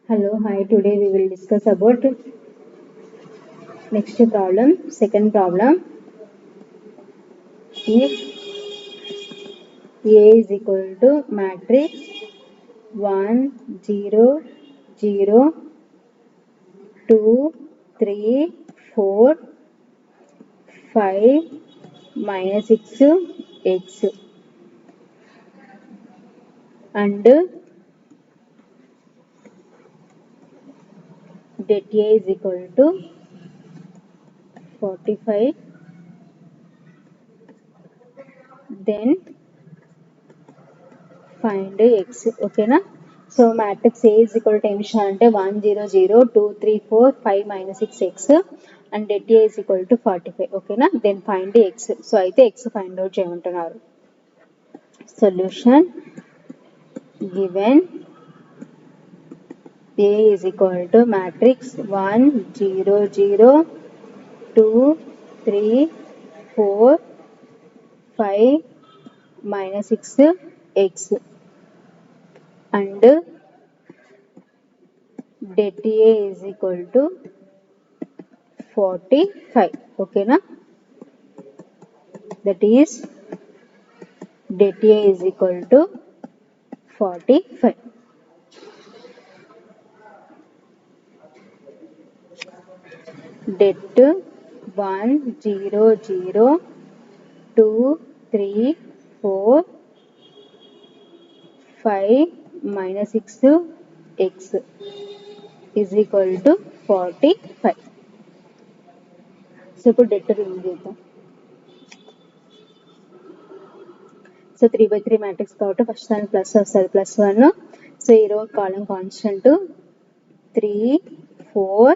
Hello, hi. Today we will discuss about next problem. Second problem. If A is equal to matrix 1, 0, 0, 2, 3, 4, 5, minus 6, x and det A is equal to 45, then find x. Okay na? So matrix A is equal to అంటే 1 0 0 2 3 4 5 minus 6 x and det A is equal to 45. ఓకేనా then find x. So అయితే x find out చేయమంటున్నారు. Solution given A is equal to matrix 1 0 0 2 3 4 5 minus 6 x and det A is equal to 45. Okay na? That is det A is equal to 45. Det 1 0 0 2 3 4 5 minus 6 x is equal to 45. So ఇప్పుడు debt remove చేద్దాం. So 3/3 matrix కాబట్టి first దానికి plus వస్తుంది +1. So ఈ రో column constant 3 4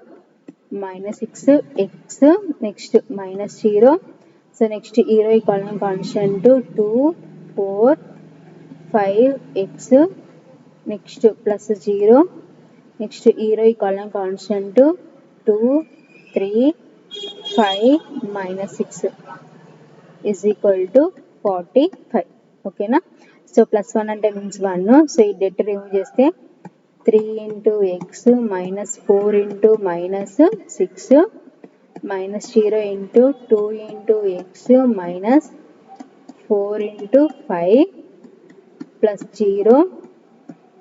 minus 6 x next -0. So next ఈ రో column constant 2 4 5 x next +0. Next ఈ రో column constant 2 3 5 minus 6 is equal to 45. ఓకేనా? సో +1 అంటే మీన్స్ 1. సో ఈ డెట్ రిమూవ్ చేస్తే 3 into x minus 4 into minus 6 minus 0 into 2 into x minus 4 into 5 plus 0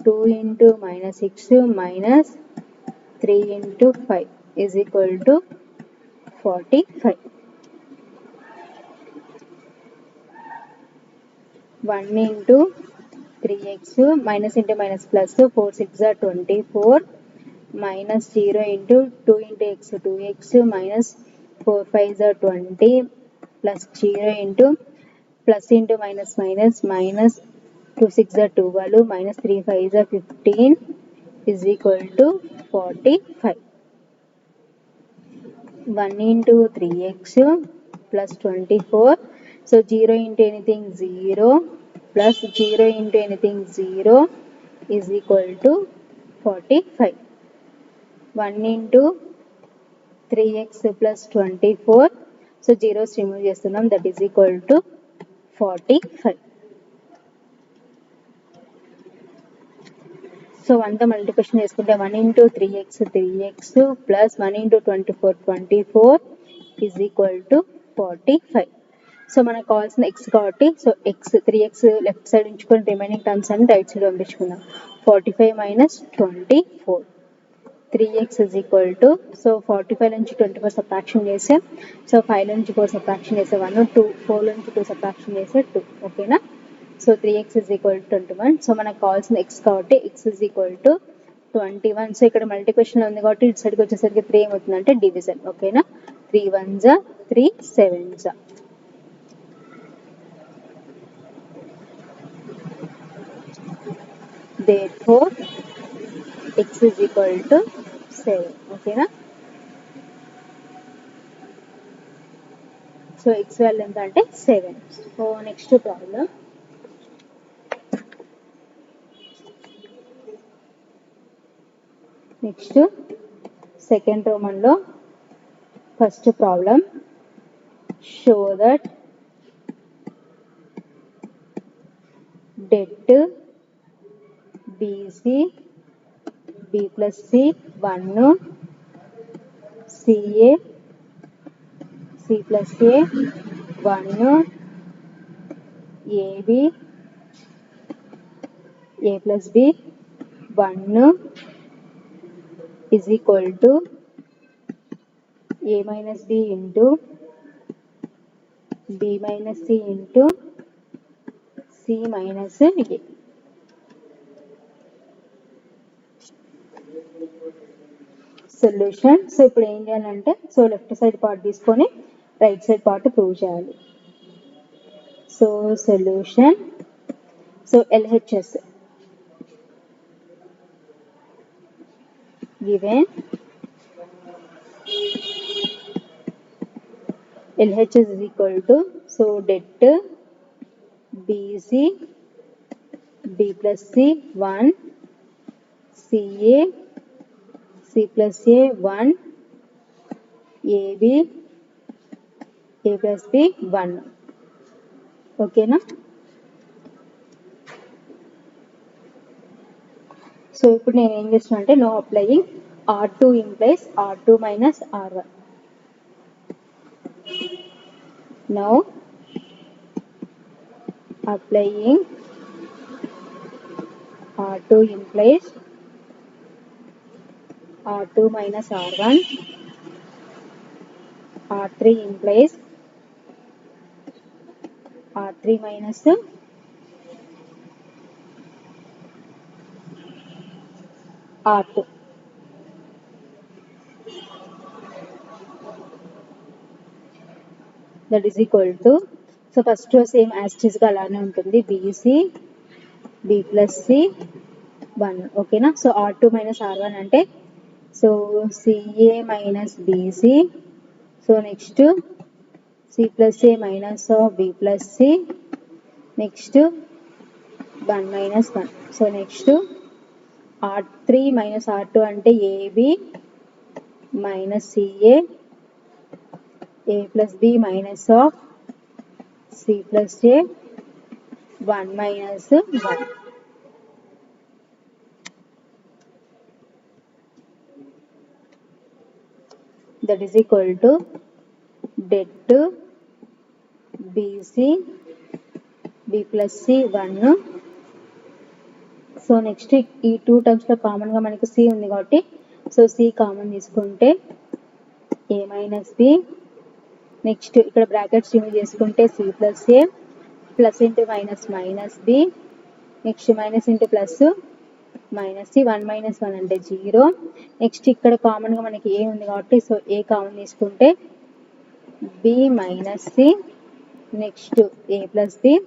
2 into minus 6 minus 3 into 5 is equal to 45. 1 into 3x minus into minus plus 4 6 are 24 minus 0 into 2 into x 2x minus 4 5 are 20 plus 0 into plus into minus minus minus 2 6 are 12 minus 3 5 are 15 is equal to 45. 1 into 3x plus 24. So 0 into anything 0 plus 0 into anything 0 is equal to 45. 1 into 3x plus 24. So 0's remove చేస్తున్నాం, that is equal to 45. So 1తో multiplication చేసుకుంటే 1 into 3x 3x plus 1 into 24 24 is equal to 45. So మనకు కావాల్సిన x కాబట్టి so x 3x left side ఉంచుకొని remaining terms అన్ని right side పంపించుకుందాం. 45 minus 24 3x is equal to so 45 నుంచి 24 subtraction చేస్తే సో 5 నుంచి 4 సబ్ట్రాక్షన్ చేస్తే 1 2 4 నుంచి 2 సబ్ట్రాక్షన్ చేస్తే 2. ఓకేనా? So 3x is equal to 21. So మనకు కావాల్సిన x కాబట్టి x is equal to 21. So ఇక్కడ మల్టిప్లికేషన్ ఉంది కాబట్టి ఇటు సైడ్కి వచ్చేసరికి 3 ఏమవుతుందంటే డివిజన్. ఓకేనా? 3 1s 3 7s. Therefore x is equal to 7. ఓకేనా? సో x వాల్యూ ఎంత అంటే 7. So next problem. Next second రోమన్లో first problem. Show that det BC B plus C 1 CA C plus A 1 AB A plus B 1 is equal to A minus B into B minus C into C minus A. Solution. So ఇప్పుడు ఏం చేయాలంటే so left side part తీసుకొని right side part prove చేయాలి. So solution. So LHS given LHS is equal to so det BC B plus C 1 CA C plus A 1 AB A plus B 1. ఓకేనా? So ఇప్పుడు నేను ఏం చేస్తున్నా అంటే no applying R2 implies R2 minus R1. Now applying R2 implies R2 minus R1. R3 implies R3 minus R2. That is equal to so first row same as it is గా అలానే ఉంటుంది BC B plus C 1. ఓకేనా? So R2 minus R1 అంటే so CA minus BC. So next C plus A minus of B plus C. Next 1 minus 1. So next R3 minus R2 అంటే AB minus CA A plus B minus of C plus A 1 minus 1. That is equal to det BC B plus C 1. So next ఈ 2 టర్మ్స్లో కామన్గా మనకి C ఉంది కాబట్టి so C common తీసుకుంటే A minus B. Next ఇక్కడ brackets remove చేసుకుంటే C plus A plus into minus minus B. Next minus into plus minus C 1 minus 1 అంటే 0. Next ఇక్కడ కామన్గా మనకి A ఉంది కాబట్టి సో A కామన్ తీసుకుంటే B minus C. Next A plus B.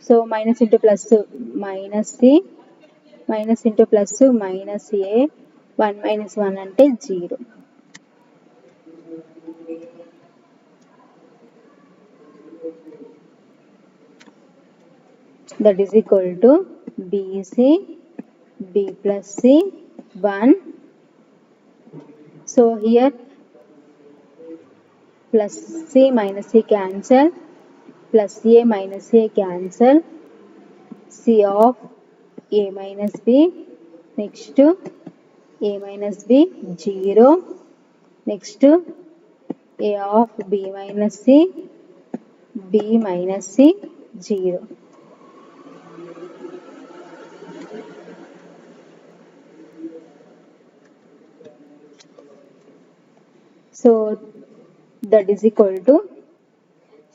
So minus into plus minus C minus into plus minus A 1 minus 1 అంటే 0. That is equal to BC B plus C 1. So here plus C minus C cancel, plus A minus A cancel, C of A minus B. Next A minus B 0. Next A of B minus C B minus C 0. So that is equal to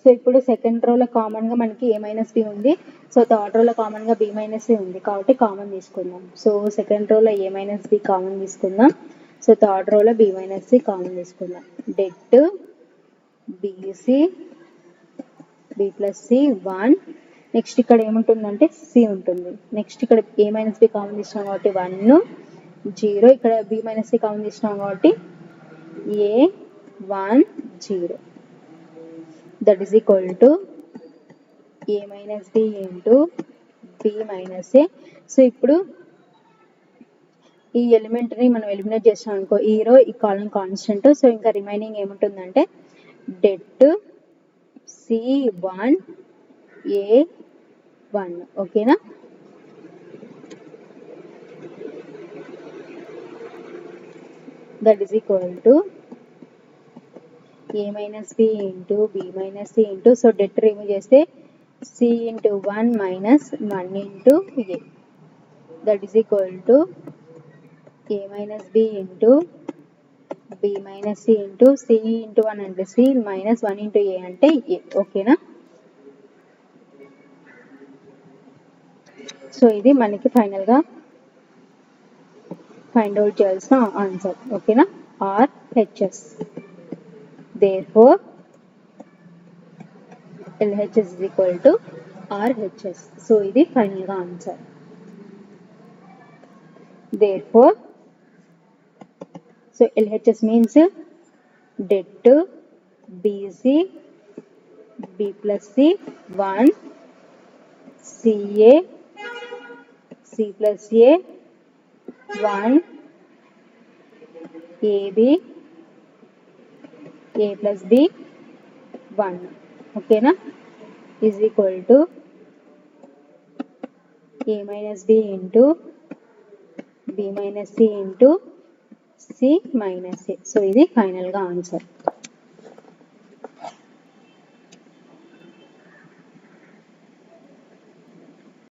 so ఇప్పుడు second రోలో కామన్గా మనకి A minus B ఉంది. So third రోలో కామన్గా B minus C ఉంది కాబట్టి common తీసుకుందాం. సో సెకండ్ రోలో A మైనస్ B కామన్ తీసుకుందాం. సో థర్డ్ రోలో B మైనస్ C కామన్ తీసుకుందాం. Debt BC B plus C 1. Next ఇక్కడ ఏముంటుందంటే C ఉంటుంది. నెక్స్ట్ ఇక్కడ A మైనస్ B కామన్ తీసుకున్నాం కాబట్టి 1 0. ఇక్కడ B మైనస్ C కామన్ తీసుకున్నాం కాబట్టి A 1 0. That is equal to A minus B into B minus A. So ఇప్పుడు ఈ ఎలిమెంట్ని మనం ఎలిమినేట్ చేసాం అనుకో ఈ రో ఈ కాలం కాన్స్టెంట్. సో ఇంకా రిమైనింగ్ ఏముంటుందంటే డెట్ C1 A1. ఓకేనా? That is equal to a minus b into b minus c into, so det remove చేస్తే c into 1 minus 1 into a, that is equal to a minus b into b minus c into c into 1 అంటే c minus 1 into a అంటే a. ఓకేనా? So ఇది మనకి ఫైనల్గా find out చేయాల్సిన answer. ఓకేనా? RHS. Therefore LHS is equal to RHS. So ఇది ఫైనల్గా answer. Therefore, so LHS means det BC B plus C 1 CA C plus A 1 AB A plus B 1. Okay na? Is equal to A minus B into B minus C into C minus A. So, this is the final answer.